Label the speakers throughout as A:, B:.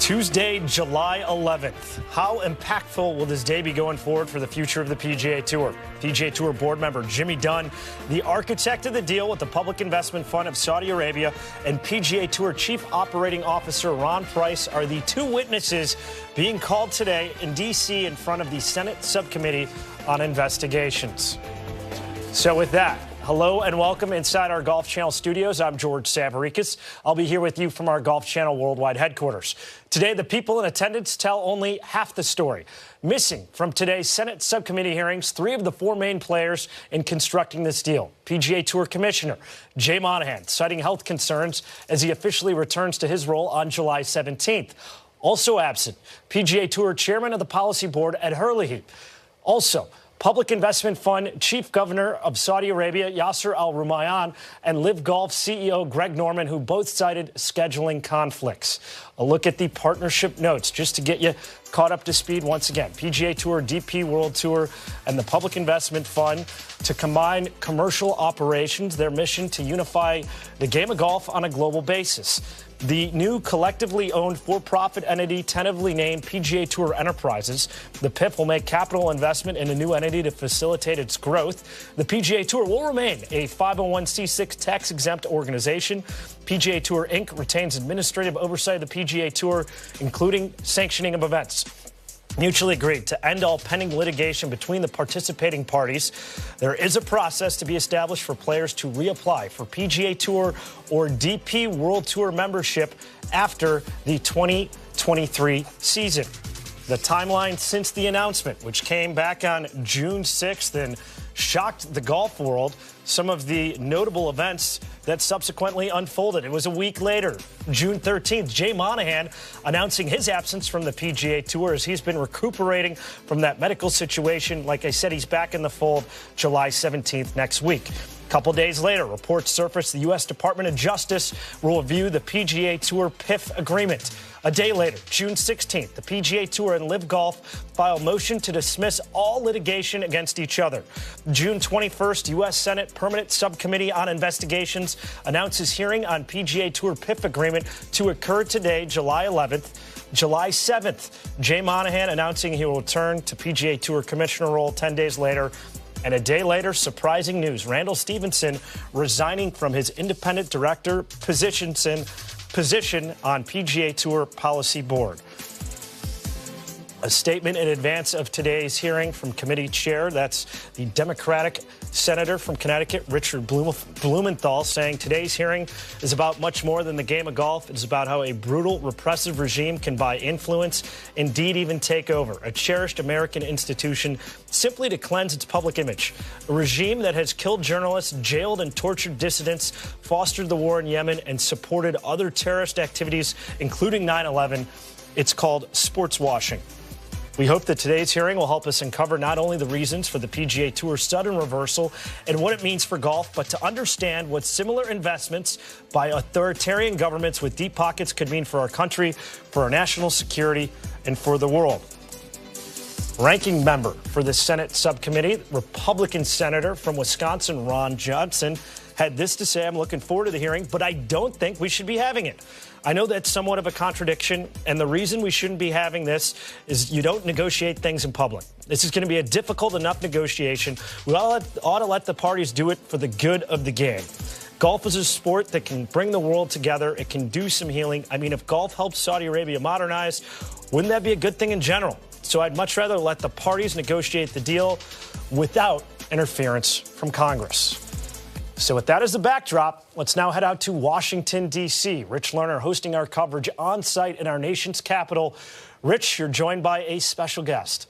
A: Tuesday, July 11th. How impactful will this day be going forward for the future of the PGA Tour? PGA Tour board member Jimmy Dunn, the architect of the deal with the Public Investment Fund of Saudi Arabia, and PGA Tour Chief Operating Officer Ron Price are the two witnesses being called today in D.C. in front of the Senate Subcommittee on Investigations. So with that, hello and welcome inside our Golf Channel studios. I'm George Savarikas. I'll be here with you from our Golf Channel Worldwide headquarters. Today, the people in attendance tell only half the story. Missing from today's Senate subcommittee hearings, three of the four main players in constructing this deal. PGA Tour Commissioner Jay Monahan, citing health concerns as he officially returns to his role on July 17th. Also absent, PGA Tour Chairman of the Policy Board, Ed Herlihy. Also, Public Investment Fund Chief Governor of Saudi Arabia, Yasser al-Rumayyan, and Live Golf CEO Greg Norman, who both cited scheduling conflicts. A look at the partnership notes, just to get you caught up to speed once again. PGA Tour, DP World Tour, and the Public Investment Fund to combine commercial operations, their mission to unify the game of golf on a global basis. The new collectively owned for-profit entity, tentatively named PGA Tour Enterprises. The PIF will make capital investment in a new entity to facilitate its growth. The PGA Tour will remain a 501c6 tax-exempt organization. PGA Tour, Inc. retains administrative oversight of the PGA Tour, including sanctioning of events. Mutually agreed to end all pending litigation between the participating parties. There is a process to be established for players to reapply for PGA Tour or DP World Tour membership after the 2023 season. The timeline since the announcement, which came back on June 6th and shocked the golf world, some of the notable events that subsequently unfolded. It was a week later, June 13th, Jay Monahan announcing his absence from the PGA Tour as he's been recuperating from that medical situation. Like I said, he's back in the fold July 17th next week. A couple days later, reports surfaced the U.S. Department of Justice will review the PGA Tour PIF agreement. A day later, June 16th, the PGA Tour and Live Golf file a motion to dismiss all litigation against each other. June 21st, U.S. Senate Permanent Subcommittee on Investigations announces hearing on PGA Tour PIF agreement to occur today, July 11th. July 7th, Jay Monahan announcing he will return to PGA Tour Commissioner role 10 days later. And a day later, surprising news. Randall Stevenson resigning from his independent director position on PGA Tour Policy Board. A statement in advance of today's hearing from committee chair, that's the Democratic Senator from Connecticut, Richard Blumenthal, saying today's hearing is about much more than the game of golf. It is about how a brutal, repressive regime can buy influence, indeed even take over, a cherished American institution simply to cleanse its public image. A regime that has killed journalists, jailed and tortured dissidents, fostered the war in Yemen, and supported other terrorist activities, including 9/11. It's called sports washing. We hope that today's hearing will help us uncover not only the reasons for the PGA Tour's sudden reversal and what it means for golf, but to understand what similar investments by authoritarian governments with deep pockets could mean for our country, for our national security, and for the world. Ranking member for the Senate subcommittee, Republican Senator from Wisconsin, Ron Johnson, had this to say: I'm looking forward to the hearing, but I don't think we should be having it. I know that's somewhat of a contradiction, and the reason we shouldn't be having this is you don't negotiate things in public. This is going to be a difficult enough negotiation. We ought to let the parties do it for the good of the game. Golf is a sport that can bring the world together. It can do some healing. I mean, if golf helps Saudi Arabia modernize, wouldn't that be a good thing in general? So I'd much rather let the parties negotiate the deal without interference from Congress. So with that as the backdrop, let's now head out to Washington, D.C. Rich Lerner hosting our coverage on site in our nation's capital. Rich, you're joined by a special guest.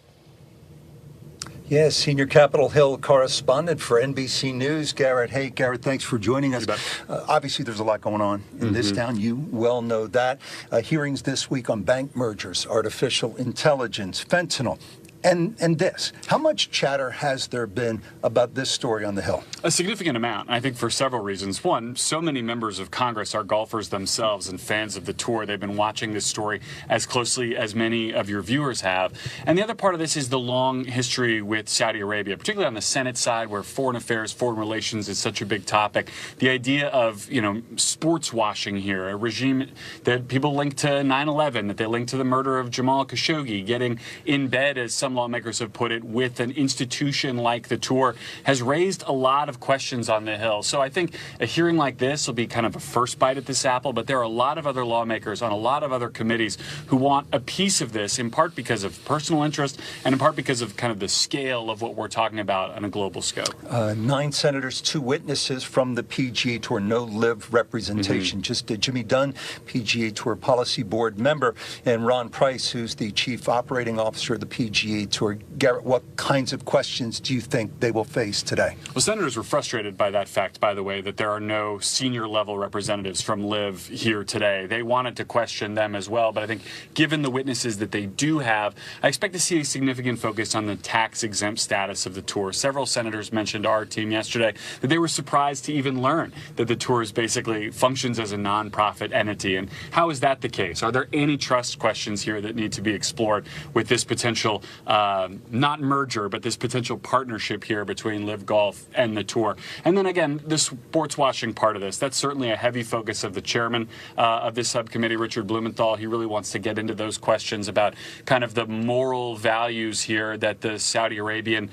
B: Yes, senior Capitol Hill correspondent for NBC News, Garrett Haake. Garrett, thanks for joining us. Obviously, there's a lot going on in this town. You well know that. Hearings this week on bank mergers, artificial intelligence, fentanyl. and this. How much chatter has there been about this story on the Hill?
C: A significant amount, I think, for several reasons. One, so many members of Congress are golfers themselves and fans of the tour. They've been watching this story as closely as many of your viewers have. And the other part of this is the long history with Saudi Arabia, particularly on the Senate side, where foreign affairs, foreign relations is such a big topic. The idea of, sports washing here, a regime that people link to 9/11, that they link to the murder of Jamal Khashoggi, getting in bed, as some lawmakers have put it, with an institution like the tour, has raised a lot of questions on the Hill. So I think a hearing like this will be kind of a first bite at this apple, but there are a lot of other lawmakers on a lot of other committees who want a piece of this, in part because of personal interest and in part because of kind of the scale of what we're talking about on a global scope.
B: 9 senators, 2 witnesses from the PGA Tour, no live representation. Just Jimmy Dunn, PGA Tour Policy Board member, and Ron Price, who's the Chief Operating Officer of the PGA Tour. Garrett, what kinds of questions do you think they will face today?
C: Well, senators were frustrated by that fact, by the way, that there are no senior level representatives from LIV here today. They wanted to question them as well, but I think given the witnesses that they do have, I expect to see a significant focus on the tax-exempt status of the tour. Several senators mentioned to our team yesterday that they were surprised to even learn that the tour basically functions as a nonprofit entity. And how is that the case? Are there antitrust questions here that need to be explored with this potential, not merger, but this potential partnership here between LIV Golf and the tour? And then again, the sports washing part of this, that's certainly a heavy focus of the chairman of this subcommittee, Richard Blumenthal. He really wants to get into those questions about kind of the moral values here that the Saudi Arabian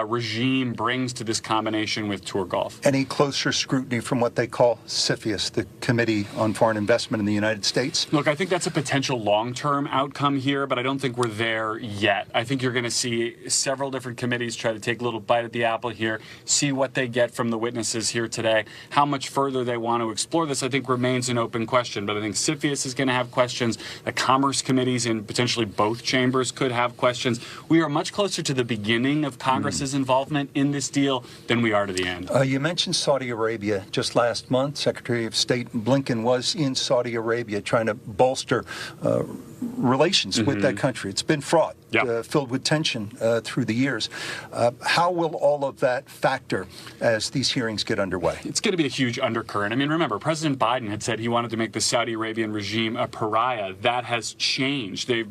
C: regime brings to this combination with tour golf.
B: Any closer scrutiny from what they call CFIUS, the Committee on Foreign Investment in the United States?
C: Look, I think that's a potential long-term outcome here, but I don't think we're there yet. I think you're going to see several different committees try to take a little bite at the apple here, see what they get from the witnesses here today. How much further they want to explore this, I think, remains an open question. But I think CFIUS is going to have questions. The Commerce Committees in potentially both chambers could have questions. We are much closer to the beginning of Congress's involvement in this deal than we are to the end.
B: You mentioned Saudi Arabia. Just last month, Secretary of State Blinken was in Saudi Arabia trying to bolster relations with that country. It's been fraught, filled with tension through the years. How will all of that factor as these hearings get underway?
C: It's going to be a huge undercurrent. I mean, remember, President Biden had said he wanted to make the Saudi Arabian regime a pariah. That has changed. The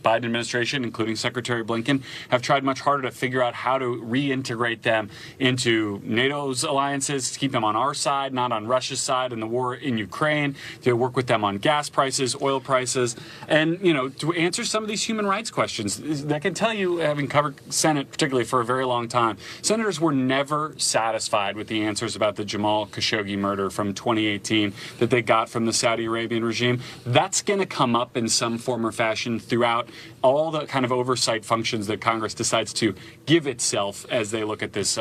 C: Biden administration, including Secretary Blinken, have tried much harder to figure out how to reintegrate them into NATO's alliances, to keep them on our side, not on Russia's side in the war in Ukraine, to work with them on gas prices, oil prices, and, to answer some of these human rights questions. I can tell you, having covered Senate particularly for a very long time, senators were never satisfied with the answers about the Jamal Khashoggi murder from 2018 that they got from the Saudi Arabian regime. That's going to come up in some form or fashion throughout all the kind of oversight functions that Congress decides to give itself as they look at this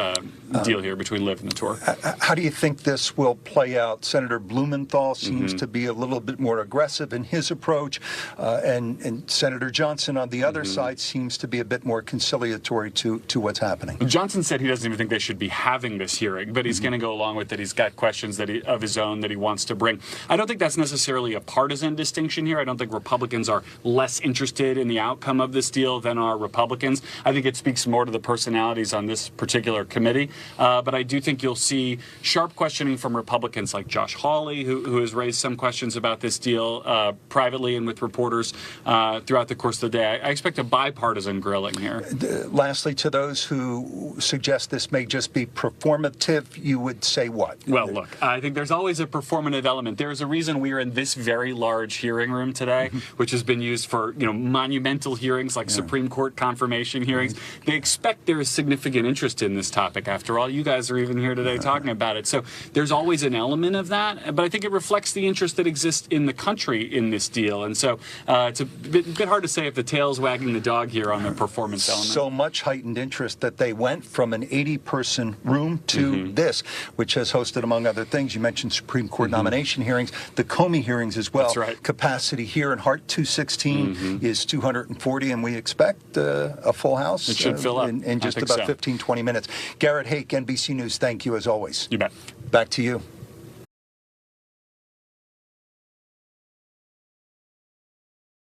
C: deal here between LIV and the tour.
B: How do you think this will play out? Senator Blumenthal seems to be a little bit more aggressive in his approach, and Senator Johnson on the other side seems to be a bit more conciliatory to what's happening.
C: Johnson said he doesn't even think they should be having this hearing, but he's going to go along with it. He's got questions of his own that he wants to bring. I don't think that's necessarily a partisan distinction here. I don't think Republicans are less interested in the outcome of this deal than are Republicans. I think it speaks more to the personalities on this particular committee. But I do think you'll see sharp questioning from Republicans like Josh Hawley, who has raised some questions about this deal privately and with reporters throughout the course of the day. I expect a bipartisan grilling here.
B: Lastly, to those who suggest this may just be performative, you would say what?
C: Well, look, I think there's always a performative element. There's a reason we are in this very large hearing room today, which has been used for, monumental hearings like Supreme Court confirmation hearings. They expect there is significant interest in this topic. After all, you guys are even here today talking about it. So there's always an element of that, but I think it reflects the interest that exists in the country in this deal. And so it's a bit hard to say if the tail's wagging the dog here on the performance element.
B: So much heightened interest that they went from an 80-person room to this, which has hosted, among other things, you mentioned Supreme Court nomination hearings, the Comey hearings as well.
C: That's right.
B: Capacity here in Hart 216 is 240, and we expect a full house.
C: It should fill up
B: in just about 15, 20 minutes. Garrett Haake, NBC News, thank you as always.
C: You bet.
B: Back to you.